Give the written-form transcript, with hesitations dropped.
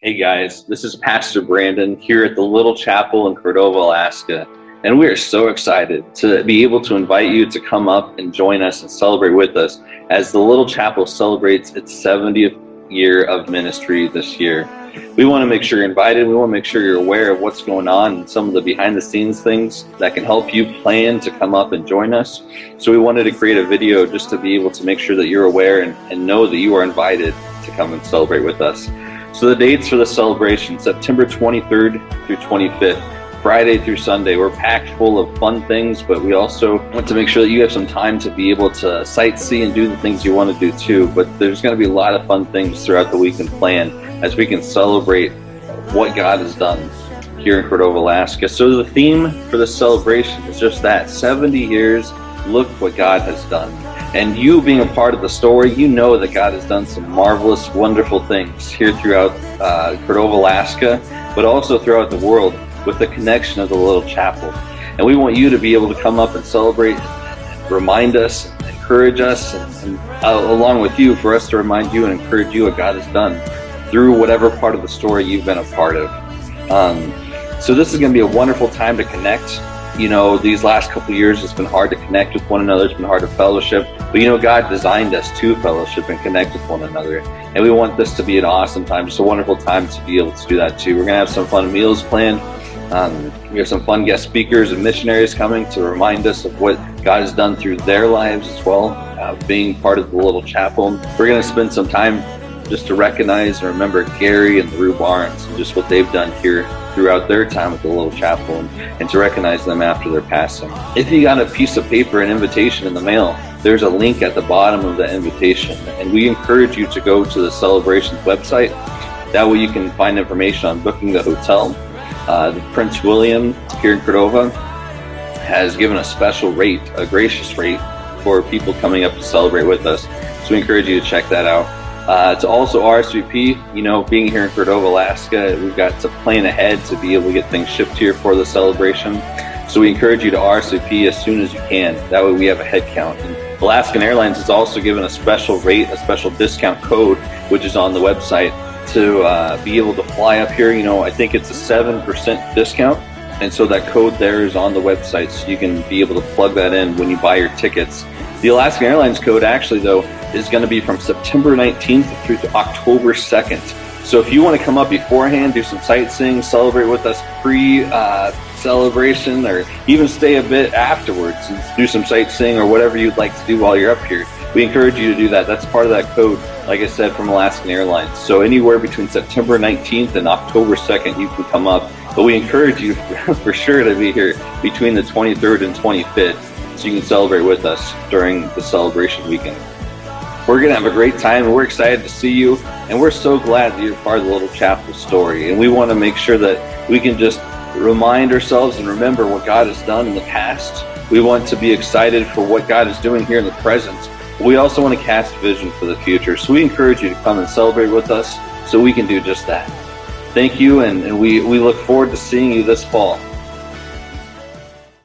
Hey guys, this is Pastor Brandon here at the Little Chapel in Cordova, Alaska, and we are so excited to be able to invite you to come up and join us and celebrate with us as the Little Chapel celebrates its 70th year of ministry this year. We want to make sure you're invited. We want to make sure you're aware of what's going on and some of the behind-the-scenes things that can help you plan to come up and join us. So we wanted to create a video just to be able to make sure that you're aware and know that you are invited to come and celebrate with us. So the dates for the celebration, September 23rd through 25th, Friday through Sunday. We're packed full of fun things, but we also want to make sure that you have some time to be able to sightsee and do the things you want to do too. But there's going to be a lot of fun things throughout the week and plan as we can celebrate what God has done here in Cordova, Alaska. So the theme for the celebration is just that, 70 years, look what God has done. And you being a part of the story, you know that God has done some marvelous, wonderful things here throughout Cordova, Alaska, but also throughout the world with the connection of the Little Chapel. And we want you to be able to come up and celebrate, remind us, encourage us, and along with you, for us to remind you and encourage you what God has done through whatever part of the story you've been a part of. So this is going to be a wonderful time to connect. You know, these last couple of years, it's been hard to connect with one another. It's been hard to fellowship. But you know, God designed us to fellowship and connect with one another. And we want this to be an awesome time, just a wonderful time to be able to do that too. We're going to have some fun meals planned. We have some fun guest speakers and missionaries coming to remind us of what God has done through their lives as well, being part of the Little Chapel. We're going to spend some time just to recognize and remember Gary and Rue Barnes and just what they've done here throughout their time at the Little Chapel, and to recognize them after their passing. If you got a piece of paper, an invitation in the mail, there's a link at the bottom of that invitation, and we encourage you to go to the celebrations website. That way you can find information on booking the hotel. The Prince William here in Cordova has given a special rate, a gracious rate, for people coming up to celebrate with us. So we encourage you to check that out. To also RSVP, you know, being here in Cordova, Alaska, we've got to plan ahead to be able to get things shipped here for the celebration. So we encourage you to RSVP as soon as you can. That way we have a head count. And Alaskan Airlines has also given a special rate, a special discount code, which is on the website, to be able to fly up here. You know, I think it's a 7% discount. And so that code there is on the website, so you can be able to plug that in when you buy your tickets. The Alaskan Airlines code actually, though, is going to be from September 19th through to October 2nd. So if you want to come up beforehand, do some sightseeing, celebrate with us pre-celebration, or even stay a bit afterwards and do some sightseeing or whatever you'd like to do while you're up here, we encourage you to do that. That's part of that code, like I said, from Alaskan Airlines. So anywhere between September 19th and October 2nd, you can come up. But we encourage you for sure to be here between the 23rd and 25th so you can celebrate with us during the celebration weekend. We're going to have a great time, and we're excited to see you, and we're so glad that you're part of the Little Chapel story. And we want to make sure that we can just remind ourselves and remember what God has done in the past. We want to be excited for what God is doing here in the present. We also want to cast vision for the future. So we encourage you to come and celebrate with us so we can do just that. Thank you, and we look forward to seeing you this fall.